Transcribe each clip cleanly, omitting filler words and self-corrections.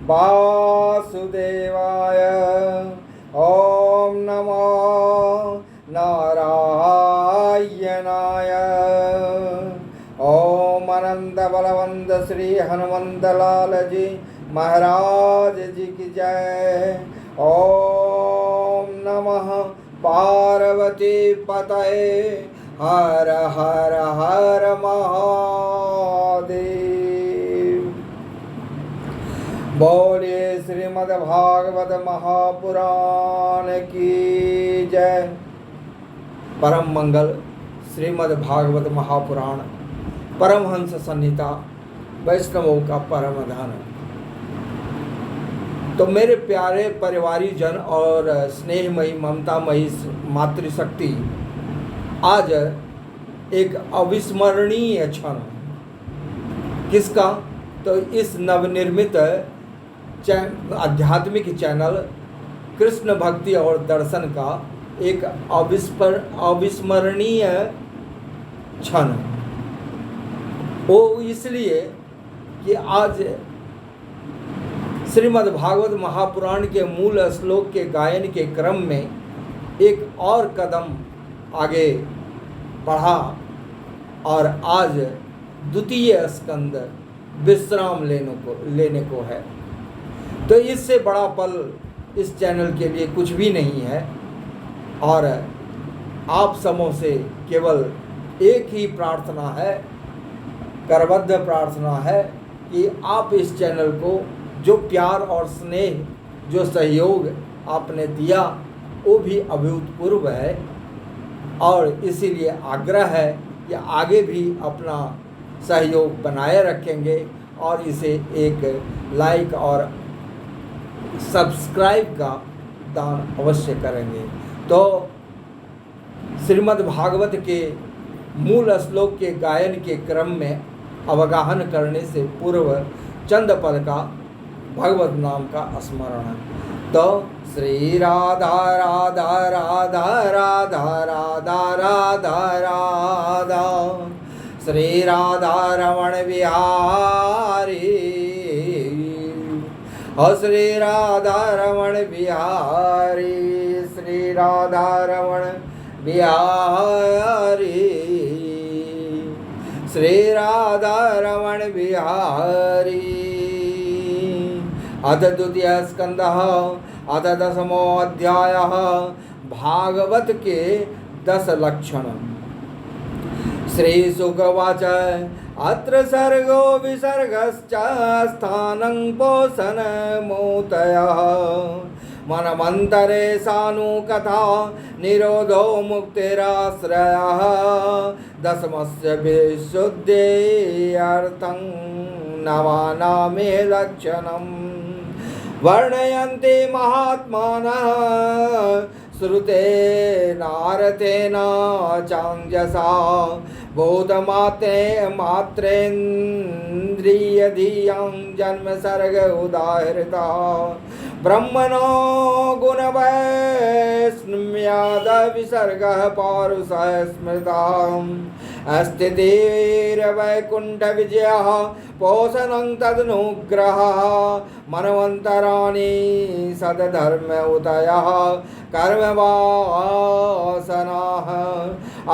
वासुदेवाय। ओम नमो नारायणाय। ओम अनंत बलवंत श्री हनुमंत लाल जी महाराज जी की जय। ओम नमः पार्वती पतये। हर हर हर महादेव। बोलिए श्रीमद् भागवत महापुराण की जय। परम मंगल श्रीमद् भागवत महापुराण परमहंस संहिता वैष्णवों का परम धन। तो मेरे प्यारे परिवारीजन और स्नेहमयी ममतामयी मातृशक्ति, आज एक अविस्मरणीय क्षण। किसका? तो इस नवनिर्मित आध्यात्मिक चैनल कृष्ण भक्ति और दर्शन का एक अविस्मरणीय क्षण। वो इसलिए कि आज श्रीमद् भागवत महापुराण के मूल श्लोक के गायन के क्रम में एक और कदम आगे बढ़ा और आज द्वितीय स्कंद विश्राम लेने को है। तो इससे बड़ा पल इस चैनल के लिए कुछ भी नहीं है। और आप समों से केवल एक ही प्रार्थना है, करबद्ध प्रार्थना है कि आप इस चैनल को जो प्यार और स्नेह, जो सहयोग आपने दिया वो भी अभूतपूर्व है। और इसीलिए आग्रह है कि आगे भी अपना सहयोग बनाए रखेंगे और इसे एक लाइक और सब्सक्राइब का दान अवश्य करेंगे। तो श्रीमद् भागवत के मूल श्लोक के गायन के क्रम में अवगाहन करने से पूर्व चंद पद का भगवत नाम का स्मरण। तो श्री राधा राधा राधा राधा राधा राधा राधा श्री राधा रमण बिहारी। श्री राधा रमण बिहारी, श्री राधा रमण बिहारी, श्री राधा रमण बिहारी। अथ द्वितीय स्कंदः अथ दशमो अध्यायः। भागवत के 10 लक्षण। श्री शुकवाच अत्र सर्गो विसर्गश्च स्थानं पोषण मूतयः मनमन्तरे सानुकथा निरोधो मुक्तिराश्रयः दशमस्य विशुद्धेऽर्थं नवानामे लक्षणम् वर्णयन्ति महात्मानः श्रुतेनारतेन चाञ्जसा मात्रेन्द्रियधियां जन्म सर्ग उदाहृता ब्रह्मणो गुणवैष्णव्याद विसर्गः पौरुषः स्मृताम् अस्थितिर्वैकुण्ठ विजयः पोषणं तदनुग्रहः मनवन्तराणि सदधर्म उदयः कर्मवासनाः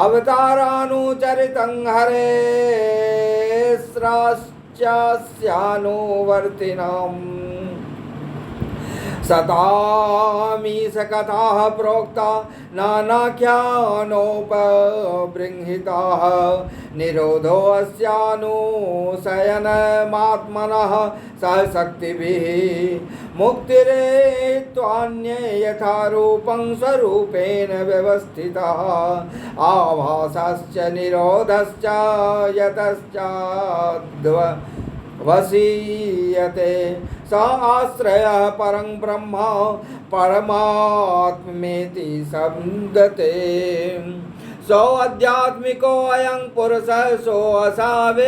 अवतारानुचरितं हरेस्राश्चास्यानुवर्तिनाम् सतामीश कथाः प्रोक्ता नानाख्यानोपबृंहिताः निरोधो अस्यानुशयनमात्मनः सहशक्तिभिः मुक्तिरेत्वान्ये यथा रूपं स्वरूपेण व्यवस्थितः आभासश्च निरोधश्च यतश्चाद्वसीयते स आश्रयः परं ब्रह्म परमात्मेति शब्दते सो अध्यात्मिको अयं पुरुषः सो असावेवादिदेविका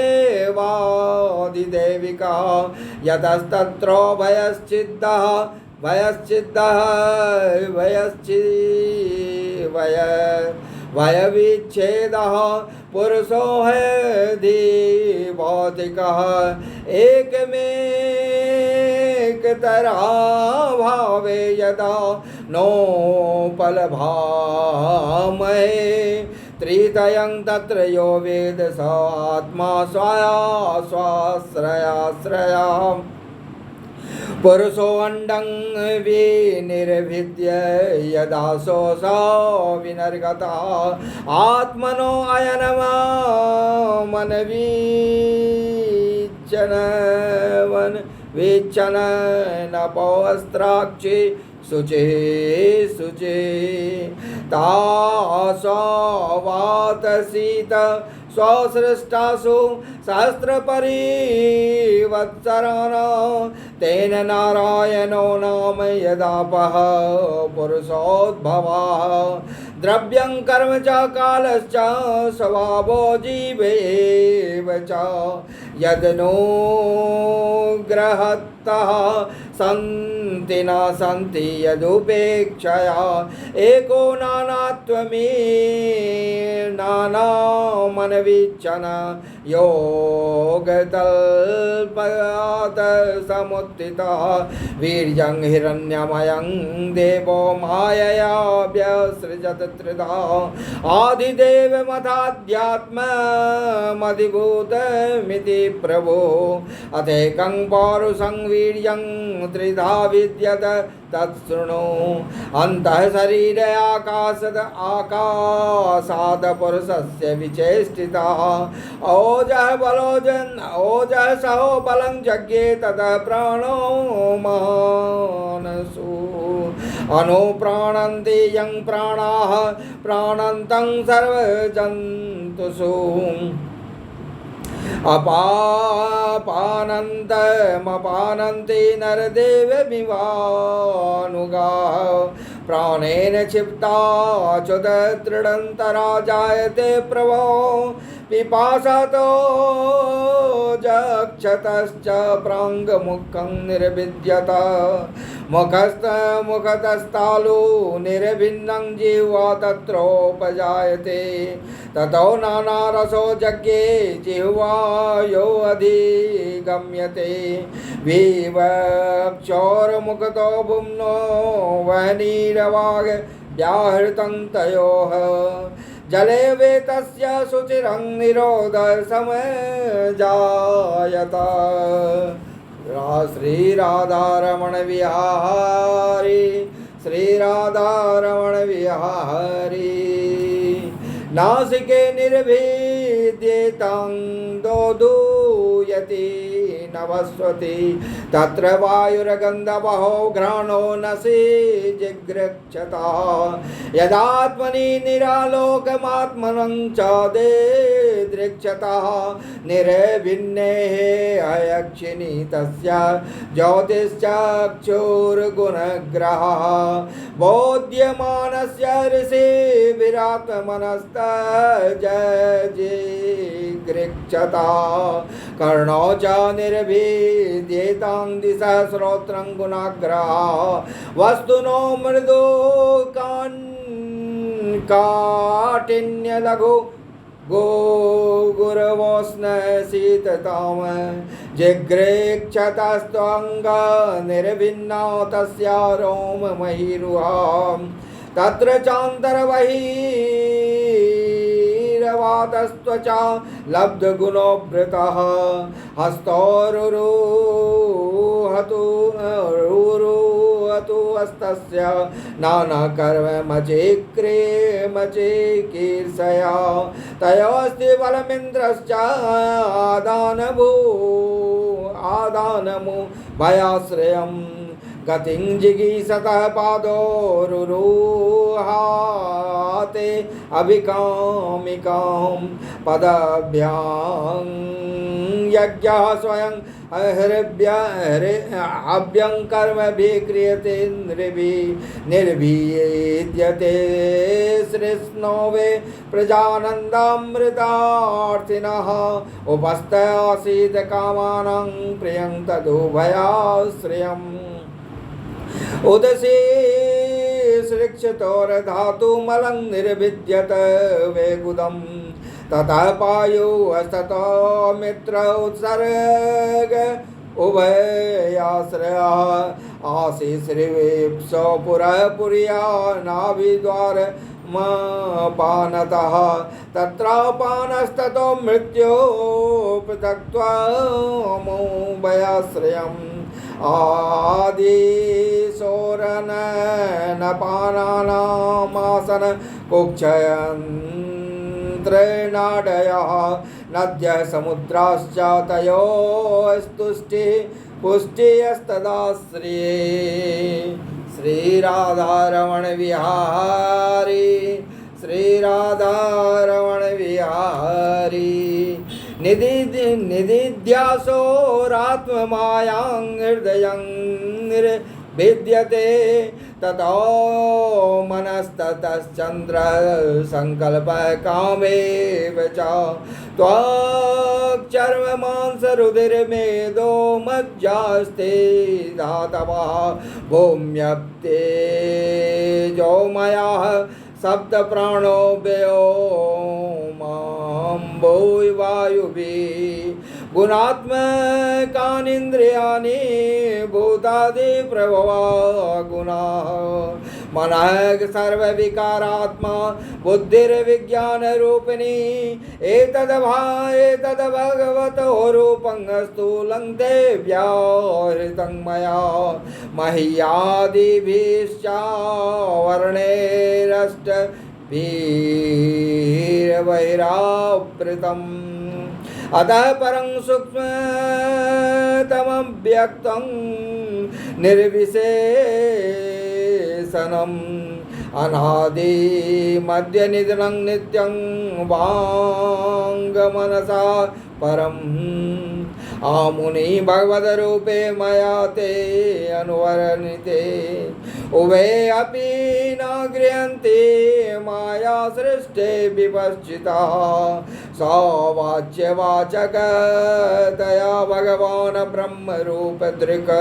यतस्तत्रो भयश्चिद्दः भयविच्छेदः पुरुषो है भौतिकः एकमेक भावे यदा नोपलभामहे त्रितयं तत्र यो वेद स आत्मा स्वाश्रयाश्रया पुरुषो अंडं विनिर्भिद्य यदा सोऽसा विनर्गता आत्मनो अयनमामनवीचन नपवस्त्राक्षि शुचे शुचे तास्वावातसीत स्वसृष्टासु सहस्रपरिवत्सरान् तेन नारायणो नाम यदापः पुरुषोद्भवः द्रव्यं कर्म च कालश्च स्वभावो जीवेव च यदनुग्रहतः सन्ति न सन्ति यदुपेक्षया एको नानात्वमे नानामनवीक्षण योगतल्पयात् समुत्थितः वीर्यं हिरण्यमयं देवो मायया व्यसृजत त्रिधा आदिदेवमथाध्यात्ममधिभूतमिति प्रभो अथेकं पौरुषं वीर्यं त्रिधा विद्यत तत्शृणु अन्तः शरीर आकाशाद पुरुषस्य विचेष्टितः ओजः ओजः सहो बलं जज्ञे ततः प्राणो मानसु अनुप्राणन्ति यं प्राणाः प्राणन्तं सर्वजन्तुषु अपानन्तमपानन्ति नरदेवमिवानुगाः प्राणेन क्षिप्ता च्युतदृढन्तरा जायते प्रभो पिपासतो जक्षतश्च प्राङ्गमुखं निर्विद्यत मुखतस्तालु निर्भिन्नं जिह्वा तत्रोपजायते ततो नानारसो जज्ञे जिह्वायो अधिगम्यते विवक्षोर्मुखतो भुम्नो वह्निरवाग व्याहृतं तयोः जले वेतस्य शुचिरं निरोध समजायत श्रीराधारमण विहारी श्रीराधारमण विहारी नासिके निर्भीद्येतं दोदूयति नवस्वती तत्र वायुर्गन्धवहो घ्राणो नसि जिगृक्षता यदात्मनि निरालोकमात्मनं च देदृक्षता निर्भिन्नेः अयक्षिणी तस्य ज्योतिश्चक्षुर्गुणग्रहः बोध्यमानस्य ऋषिभिरात्मनस्तजिगृक्षता कर्णो च निर्भिद्येतां दिशः श्रोत्रं गुणाग्रहा वस्तुनो मृदु काठिन्यलघु गुरवोष्ण शीतताम जिगृक्षतस्त्वङ्ग निर्भिन्ना तस्या रोममहीरुहां तत्र चान्तरबहिरवातस्त्वचा लब्धगुणोभृतः हस्तोरुहतु हस्तस्य नानाकर्ममचेक्रीर्मचेकीर्षया तयोऽस्ति बलमिन्द्रश्च आदानमु भयाश्रयम् गतिं जिगीषतः पादोरुरुहाते अभिकामिकां पदभ्यां यज्ञः स्वयं अभ्यं कर्मभिः क्रियते निर्भीयते श्रीष्णो वे प्रजानन्दामृतार्थिनः उपस्थ आसीत् कामानां प्रियं तदुभयाश्रयम् उदसी सृक्षतोर्धातुमलं निर्विद्यत वेगुदं ततः पायुस्ततो मित्र उत्सर्ग उभयाश्रयः आशीश्रीवेप्सो पुरपुर्या नाभिद्वार पानतः तत्रापानस्ततो मृत्यो पृथक्त्वमुभयाश्रयम् आदिशोरनपानानामासन कुक्षयन्त्रेणाडयः नद्यः समुद्राश्च तयोस्तुष्टिः पुष्टिस्तदाश्रिये श्रीराधारमण विहारी श्रीराधारमण विहारी निदिध्यासोरात्ममायां हृदयं निर्भिद्यते ततो मनस्ततश्चन्द्र संकल्प कामेव च त्वक्चर्ममांसरुधिर्मेदो मज्जास्ते धातवः भूम्यप्तेजोमयः सप्तप्राणो व्योमाम्बो वायुभिः गुणात्मकानीन्द्रियाणि भूतादिप्रभवा गुणाः मनः सर्वविकारात्मा बुद्धिर्विज्ञानरूपिणी एतद् भगवतो रूपं स्थूलं ते व्याहृतं मया मह्यादिभिश्चावर्णैरष्टभिर्वैरावृतम् अतः परं सूक्ष्मतमव्यक्तं निर्विशेषणम् अनादि मध्य निधनं नित्यं वाङ्गमनसा परम् आमुनि भगवद्रूपे मया ते अनुवर्णिते उभे अपि न गृह्णन्ति माया सृष्टे विपश्चिताः सवाच्यवाचकतया भगवान् ब्रह्मरूपदृक्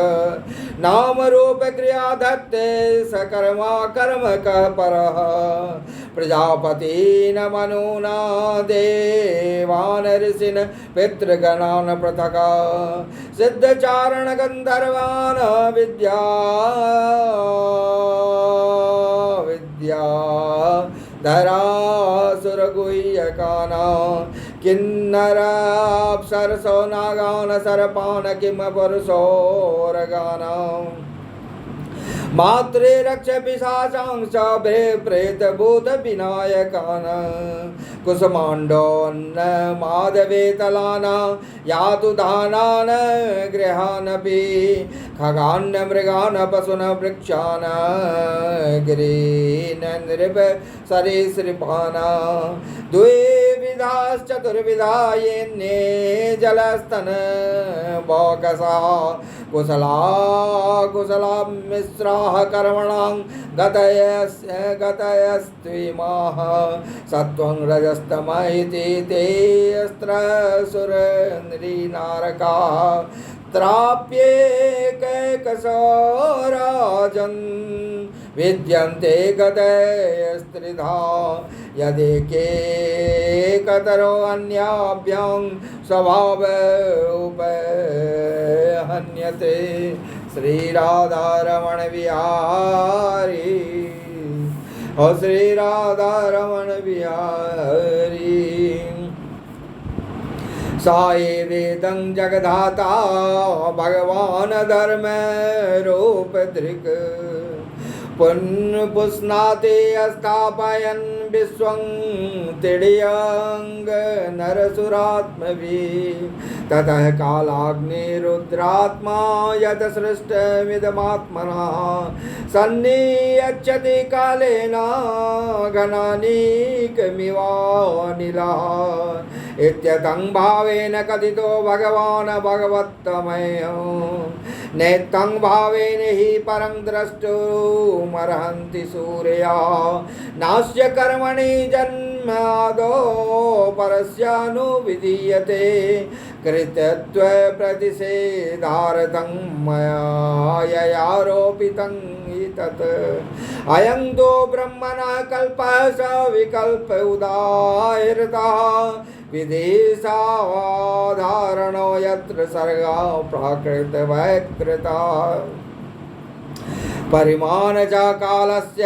नामरूपक्रिया धत्ते सकर्मा कर्मकः परः प्रजापतीन् मनूना देवान् ऋषीन् पितृगणान् पृथक् सिद्धचारण गन्धर्वान् विद्याधरासुरगुह्यकान् किन्नराप्सरसो नागान् सर्पान् किं पुरुषोरगान् मात्रे रक्ष पिशाचांश्च प्रेतभूतविनायकान् कुसुमाण्डोन्न माधवेतलान् यातु दानान् गृहानपि खगान् मृगान् पशून् वृक्षान् गिरीन् नृप सरीसृपान् द्विविधाश्चतुर्विधा येन्ये जलस्तन बौकसा कुशला मिश्राः कर्मणां गतयस्त्विमाः सत्वं रजस्तमः इति ते अस्त्रसुरनृनारकाः त्राप्येकैकशो राजन् विद्यन्ते गतयस्त्रिधा यदेकेकतरो अन्याभ्यां स्वभाव उपहन्यते श्रीराधारमण विहारी ओ श्रीराधारमण विहारी साये वेदं जगधाता भगवान् धर्म रूप दृक् पुष्णाते स्थापयन् विश्वं तिर्यङ्ग नरसुरात्मभिः ततः कालाग्निरुद्रात्मा यत् सृष्टमिदमात्मना सन्नियच्छति कालेन घनानीकमिवानिलः इत्यतं भावेन कथितो भगवान् भगवत्तमयो नेत्तं भावेन हि परं द्रष्टुमर्हन्ति सूर्या नास्य कर्मणि जन्मादौ परस्यानुविधीयते कृतत्व प्रतिषेधार्थं मया ययारोपितं हि तत् अयं तो ब्रह्मणः कल्पः स विकल्प उदाहृतः विदेशाधारणो यत्र तत्र सर्गा प्राकृत वैकृता परिमाण च कालस्य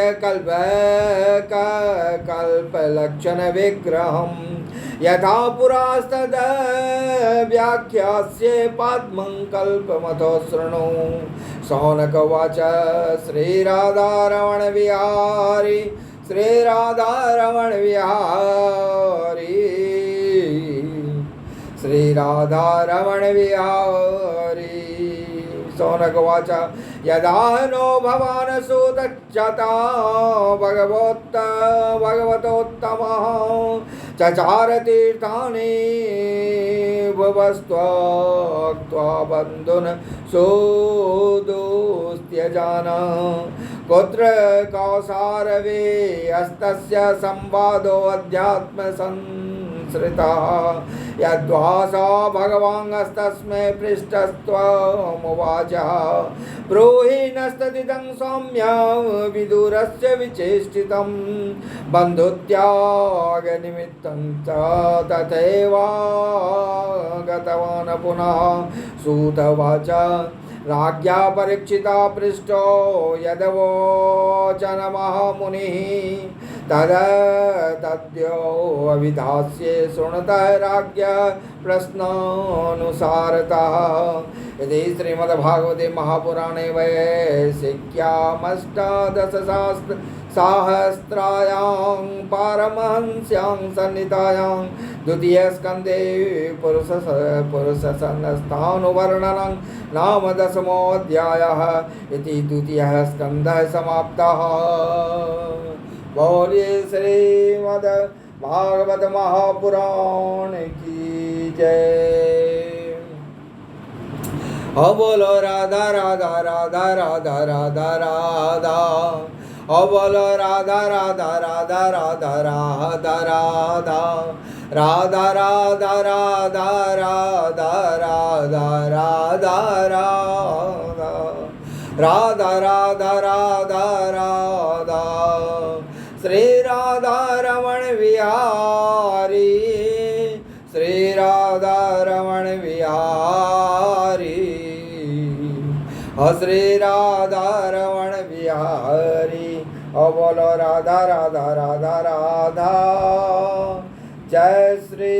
कल्पलक्षण विग्रहं यथा पुरास्तद व्याख्यास्ये पद्मं कल्पमथो शृणु शौनकवाच श्रीराधारमण विहारी श्रीराधारमण विहारी श्रीराधारमण विहारी शौनकवाच यदा नो भवान् सुतच्चता भगवतोत्तमः चचार तीर्थानि भवस्त्वा बन्धुन् सुदुस्त्यजान कुत्र कौसारवे हस्तस्य संवादो अध्यात्मसंश्रितः यद्वासा भगवांस्तस्मै पृष्ठस्त्वमुवाच ब्रूहि नस्तदिदं सौम्य विदुरस्य विचेष्टितं बन्धुत्यागनिमित्तं च तथैवागतवान् पुनः सूतवाच राज्ञा परीक्षिता पृष्ठो यदवोचनमहामुनिः तद्यो अविधास्ये शृणुतः राज्ञा प्रश्नानुसारतः यदि श्रीमद्भागवते महापुराणे वैशिक्यामष्टादशसहस्रायां पारमहंस्यां संहितायां द्वितीयस्कन्धे पुरुषसंस्थानुवर्णनं नाम दशमोऽध्यायः इति द्वितीयः स्कन्धः समाप्तः। बोलिए श्रीमद् भागवत महापुराण की जय। बोलो राधा राधा राधा राधा राधा राधा बोलो राधा राधा राधा राधा राधा राधा राधा राधा राधा राधा राधा राधा राधा राधा राधा राधा श्री राधा रमण विहारी श्री राधा रमण विहारी श्री राधा रमण विहारी बोलो राधा राधा राधा राधा जय श्री